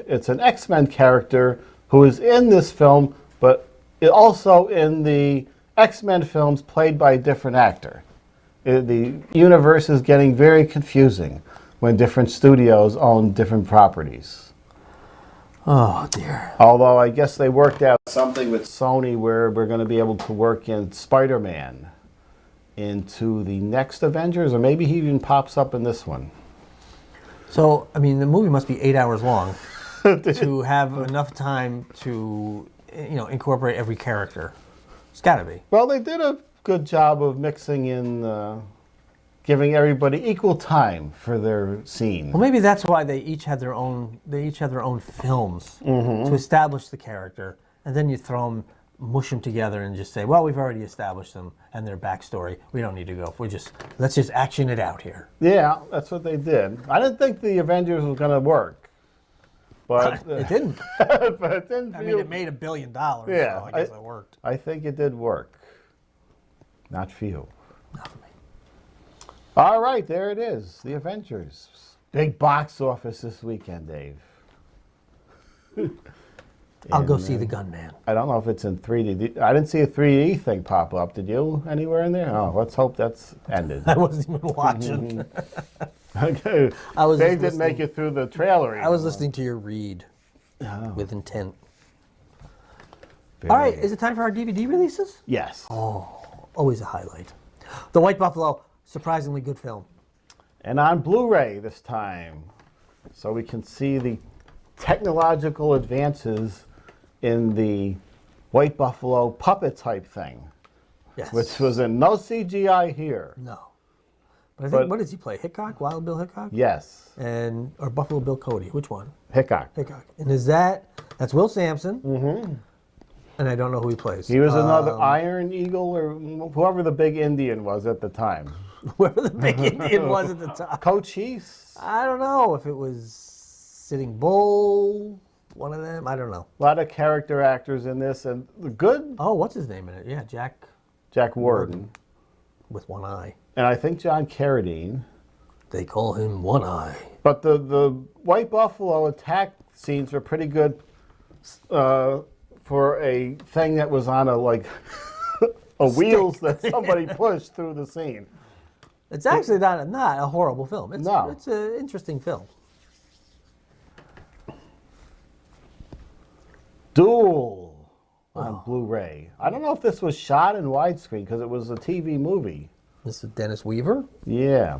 it's an X-Men character who is in this film, but also in the X-Men films played by a different actor. The universe is getting very confusing when different studios own different properties. Oh, dear. Although I guess they worked out something with Sony where we're going to be able to work in Spider-Man into the next Avengers, or maybe he even pops up in this one. So, I mean, the movie must be 8 hours long to have enough time to, incorporate every character. It's got to be. Well, they did a good job of mixing in, giving everybody equal time for their scene. Well, maybe that's why they each had their own. They each had their own films to establish the character, and then you mush them together and just say, "Well, we've already established them and their backstory. We don't need to go. Let's just action it out here." Yeah, that's what they did. I didn't think the Avengers was going to work, but It didn't. but it didn't. I mean, it made $1 billion. Yeah, so I guess it worked. I think it did work. Not for you. Not for me. All right, there it is. The Avengers. Big box office this weekend, Dave. I'll go see The Gunman. I don't know if it's in 3D. I didn't see a 3D thing pop up. Did you anywhere in there? Oh, let's hope that's ended. I wasn't even watching. Okay. I was Dave just didn't make it through the trailer. I was listening to your read with intent. Very All right, is it time for our DVD releases? Yes. Always a highlight. The White Buffalo, surprisingly good film. And on Blu-ray this time, so we can see the technological advances in the White Buffalo puppet type thing, Yes. which was in no CGI here. No. But I think, what does he play? Hickok? Wild Bill Hickok? Yes, Or Buffalo Bill Cody? Which one? Hickok. Hickok. And that's Will Sampson. Mm-hmm. And I don't know who he plays. He was another Iron Eagle or whoever the big Indian was at the time. Whoever the big Indian was at the top. Cochise? I don't know if it was Sitting Bull, one of them. I don't know. A lot of character actors in this, and good Oh, what's his name in it? Yeah, Jack Warden. with one eye. And I think John Carradine. They call him One Eye. But the White Buffalo attack scenes were pretty good for a thing that was on a wheels that somebody pushed through the scene. It's actually not a horrible film. It's an interesting film. Duel on Blu-ray. I don't know if this was shot in widescreen because it was a TV movie. This is Dennis Weaver. Yeah.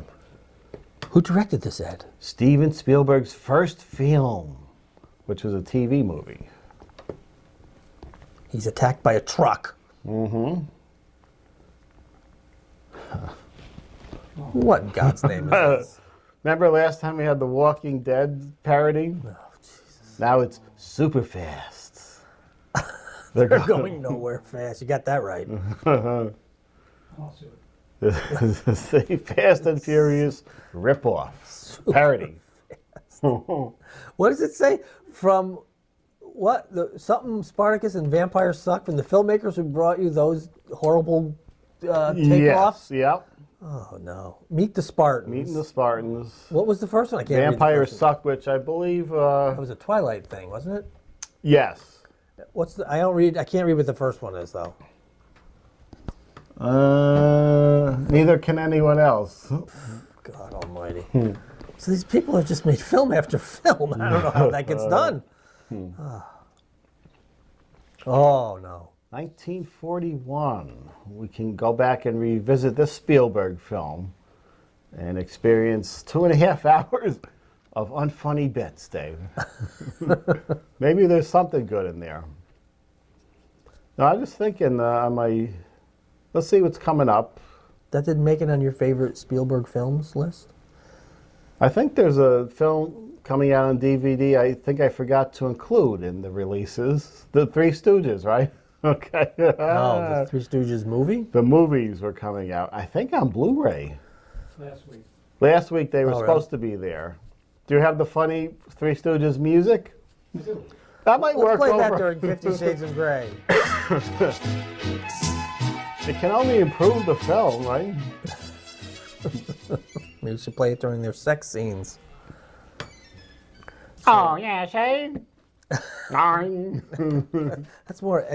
Who directed this, Ed? Steven Spielberg's first film, which was a TV movie. He's attacked by a truck. Mm-hmm. What in God's name is this? Remember last time we had the Walking Dead parody? Oh, Jesus. Now it's super fast. They're going nowhere fast. You got that right. The Fast and Furious ripoff parody. What does it say? From what? Something Spartacus and Vampire Suck from the filmmakers who brought you those horrible takeoffs? Yes, yep. Oh, no. Meet the Spartans. Meeting the Spartans. What was the first one? I can't read the Vampire first one. Suck, which I believe... It was a Twilight thing, wasn't it? yes. I can't read what the first one is, though. Neither can anyone else. God almighty. So these people have just made film after film. I don't know how that gets done. Oh, no. 1941. We can go back and revisit this Spielberg film and experience 2.5 hours of unfunny bits, Dave. Maybe there's something good in there. No, I'm just thinking let's see what's coming up. That didn't make it on your favorite Spielberg films list? I think there's a film coming out on DVD I think I forgot to include in the releases. The Three Stooges, right? Okay. Oh, the Three Stooges movie? The movies were coming out, I think on Blu-ray. Last week they were supposed to be there. Do you have the funny Three Stooges music? That might work Let's play over. that during 50 Shades of Grey. It can only improve the film, right? Maybe we should play it during their sex scenes. Oh, yeah, Shane. Nine. That's more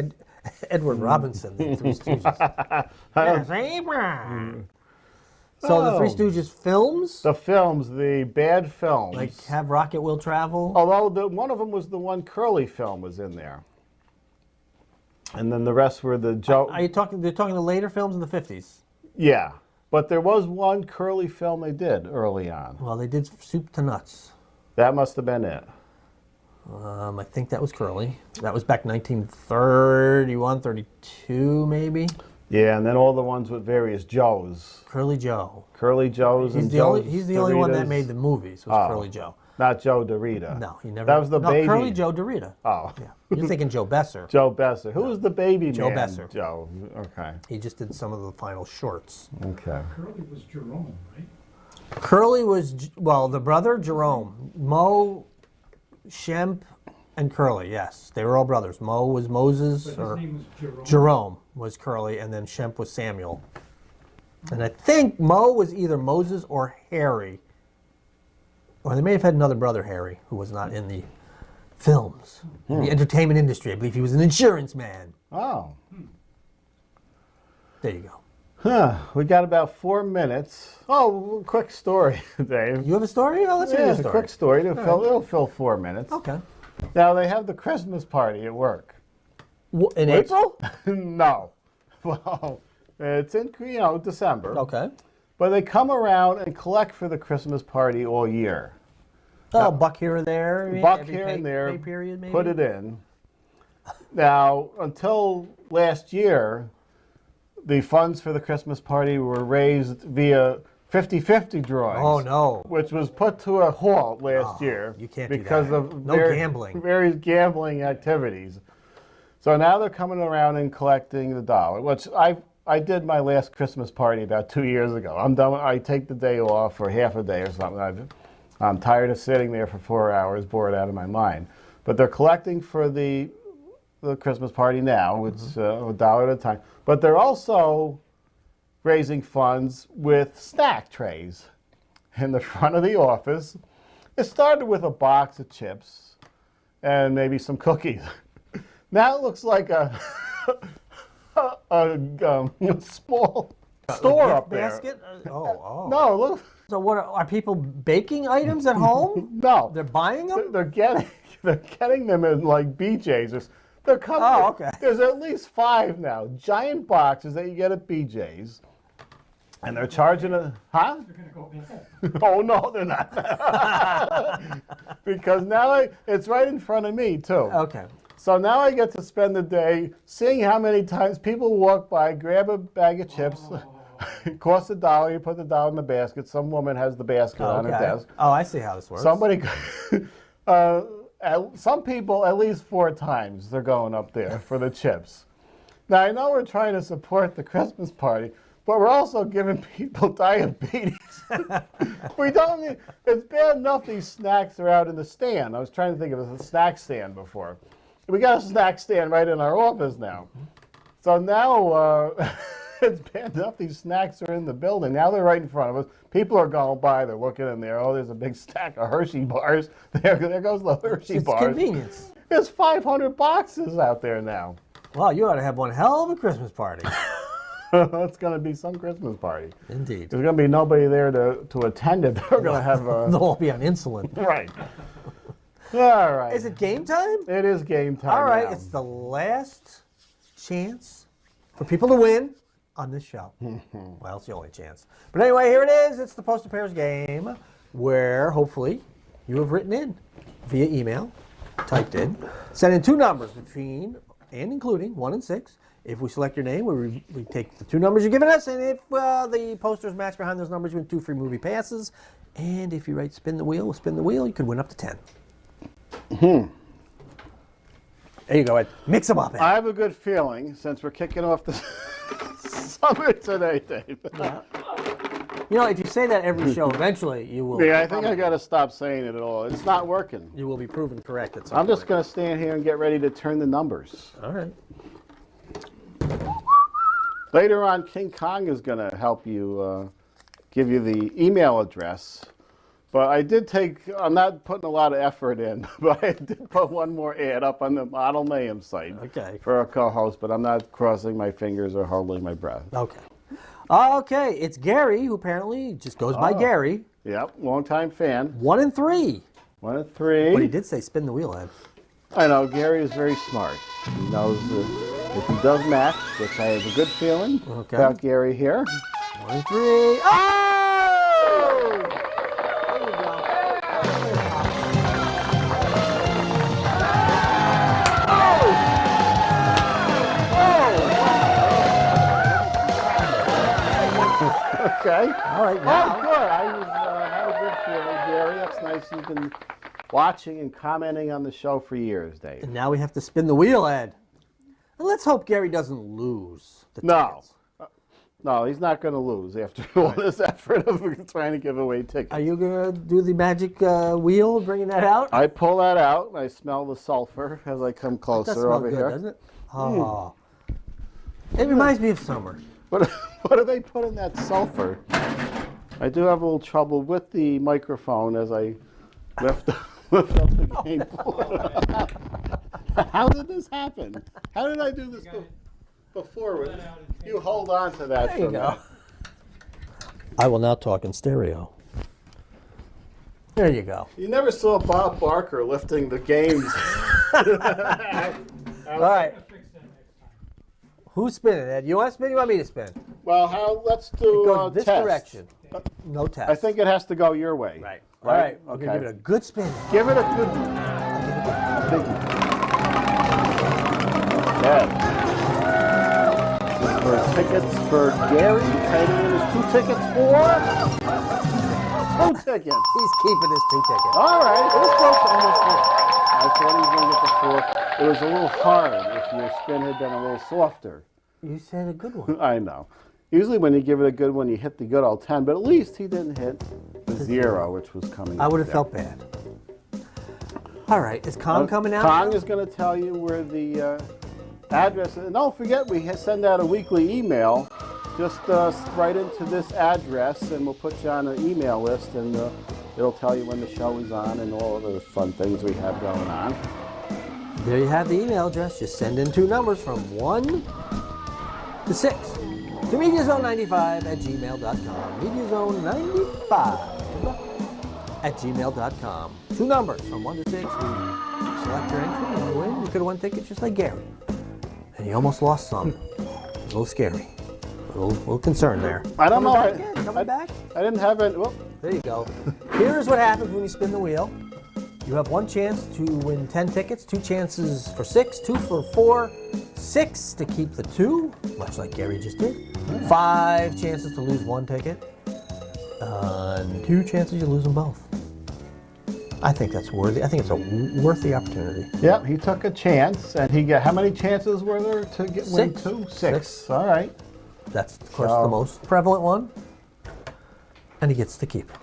Edward Robinson than Three Stooges. Yes, Abraham. So the Three Stooges films, The films, the bad films. like Have Rocket Will Travel. Although one of them was the one Curly film was in there. And then the rest were the Joe. Are you talking? They're talking the later films in the 50s. Yeah. But there was one Curly film they did early on. Well, they did Soup to Nuts. That must have been it. I think that was Curly. That was back 1931, 32, maybe. Yeah, and then all the ones with various Joes. Curly Joe. Curly Joes He's and the Joe's only one that Doritos. made the movies. Was Oh. Curly Joe. Not Joe Dorita. No, he never. That was the no, baby. Curly Joe Dorita. Oh. Yeah, you're thinking Joe Besser. Joe Besser. Who was the baby Joe man? Besser. Joe. Okay. He just did some of the final shorts. Okay. Curly was Jerome, right? Curly was the brother Jerome, Mo, Shemp, and Curly. Yes, they were all brothers. Mo was Moses, But or his name was Jerome. Jerome was Curly, and then Shemp was Samuel. And I think Mo was either Moses or Harry. Or they may have had another brother, Harry, who was not in the films. In the entertainment industry. I believe he was an insurance man. Oh. There you go. Huh. We got about 4 minutes. Oh, quick story, Dave. You have a story? Oh, let's hear Yeah, your it's a story. quick story. It'll fill 4 minutes. Okay. Now, they have the Christmas party at work. In April? No. Well, it's in, December. Okay. But they come around and collect for the Christmas party all year. Oh, buck here or there. maybe Buck every here and there, pay period, maybe? put it in. Now, until last year, the funds for the Christmas party were raised via 50-50 drawings. Oh, no. Which was put to a halt last year. you can't do because that. of No gambling. various gambling activities. So now they're coming around and collecting the dollar, which I did my last Christmas party about 2 years ago. I'm done. I take the day off for half a day or something. I'm tired of sitting there for 4 hours, bored out of my mind. But they're collecting for the Christmas party now. It's a dollar at a time. But they're also raising funds with snack trays in the front of the office. It started with a box of chips and maybe some cookies. Now it looks like a small store up there. Basket? Oh. No, look. So what are people baking items at home? No. They're buying them? They're getting them in like BJ's. They're coming. Oh, okay. There's at least 5 now, giant boxes that you get at BJ's, and they're charging huh? They're going to go back home. Oh no, they're not. Because now it's right in front of me too. Okay. So now I get to spend the day seeing how many times people walk by, grab a bag of chips. It costs $1. You put the dollar in the basket. Some woman has the basket on her desk. Oh, I see how this works. Somebody, some people, at least 4 times, they're going up there for the chips. Now, I know we're trying to support the Christmas party, but we're also giving people diabetes. We don't need, it's bad enough these snacks are out in the stand. I was trying to think of a snack stand before. We got a snack stand right in our office now. So now, it's bad enough these snacks are in the building. Now they're right in front of us. People are going by. They're looking in there. Oh, there's a big stack of Hershey bars. There goes the Hershey It's bars. convenience. There's 500 boxes out there now. Well, you ought to have one hell of a Christmas party. It's going to be some Christmas party. Indeed. There's going to be nobody there to attend it. They're going to have They'll all be on insulin. right. All right. Is it game time? It is game time. All right, now. it's the last chance for people to win on this show. Well, it's the only chance. But anyway, here it is. It's the Poster Pairs game where hopefully you have written in via email, typed in, sent in 2 numbers between and including 1 and 6. If we select your name, we take the 2 numbers you've given us, and if the posters match behind those numbers, you win 2 free movie passes. And if you write spin the wheel, you could win up to 10. There you go, Ed. Mix them up, Ed. I have a good feeling, since we're kicking off the summer today, Dave. You know, if you say that every show, eventually you will. Yeah, I think I got to stop saying it at all. It's not working. You will be proven correct at some I'm just point. going to stand here and get ready to turn the numbers. All right. Later on, King Kong is going to help you, give you the email address. But I did I'm not putting a lot of effort in, but I did put one more ad up on the Model Mayhem site Okay. for a co-host, but I'm not crossing my fingers or holding my breath. Okay. Okay, it's Gary, who apparently just goes by Gary. Yep, longtime fan. 1 and 3. 1 and 3. But he did say spin the wheel, Ed. I know, Gary is very smart. He knows if he does match, which I have a good feeling about Gary here. 1 and 3. Oh! Okay. All right, Oh, now. good. I had a good feeling, Gary. That's nice. You've been watching and commenting on the show for years, Dave. And now we have to spin the wheel, Ed. And let's hope Gary doesn't lose the No. tickets. No, he's not going to lose after all this effort of trying to give away tickets. Are you going to do the magic wheel, bringing that out? I pull that out, and I smell the sulfur as I come That closer smell over good, here. doesn't it? Oh. It reminds me of summer. What do they put in that sulfur? I do have a little trouble with the microphone as I lift up the game board. How did this happen? How did I do this before? You hold on to that There for you a go. minute. I will now talk in stereo. There you go. You never saw Bob Barker lifting the games. All right. Fix that next time. Who's spinning, Ed? You want to spin? You want me to spin? Well, let's do Go this test. direction. No test. I think it has to go your way. Right. All right. We're Okay. going to give it a good spin. Give it a good. Big. Yeah. This is for tickets for Gary. Trading in his 2 tickets for 2 tickets. He's keeping his 2 tickets. All right. It was close to almost 4. I thought he was going to get the 4. It was a little hard if your spin had been a little softer. You said a good one. I know. Usually when you give it a good one, you hit the good old 10, but at least he didn't hit the 0, which was coming I up would have there. felt bad. All right. Is Kong coming out? Kong is going to tell you where the address is. And don't forget, we send out a weekly email. Just write into this address, and we'll put you on an email list, and it'll tell you when the show is on and all of the fun things we have going on. There you have the email address. Just send in 2 numbers from 1 to 6 to MediaZone95@gmail.com. MediaZone95@gmail.com. 2 numbers from 1 to 6. We select your entry and you win. You could have won tickets just like Gary. And you almost lost some. A little scary. A little concerned there. I don't know. Coming back, Ed? Coming back? I didn't have it. Well, There you go. Here's what happens when you spin the wheel. You have 1 chance to win 10 tickets, 2 chances for 6, 2 for 4, 6 to keep the 2, much like Gary just did. 5 chances to lose 1 ticket, and 2 chances you lose them both. I think that's worthy. I think it's a worthy opportunity. yeah, he took a chance, and he got how many chances were there to win 6. 2? 6. 6. All right. That's, of course, So- the most prevalent one, and he gets to keep it.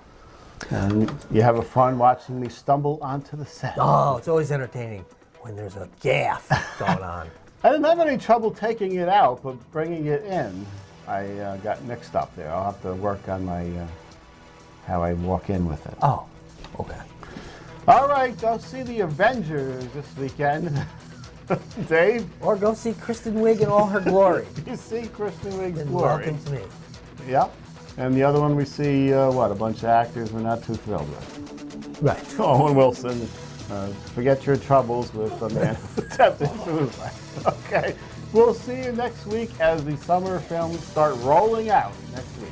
And you have a fun watching me stumble onto the set. Oh, it's always entertaining when there's a gaffe going on. I didn't have any trouble taking it out, but bringing it in, I got mixed up there. I'll have to work on my how I walk in with it. Oh, okay. All right, go see the Avengers this weekend. Dave, Or go see Kristen Wiig in all her glory. you see Kristen Wiig's And glory. welcome to me. Yep. And the other one we see, a bunch of actors we're not too thrilled with. Right. Owen Wilson, forget your troubles with a man attempted suicide. Okay. We'll see you next week as the summer films start rolling out next week.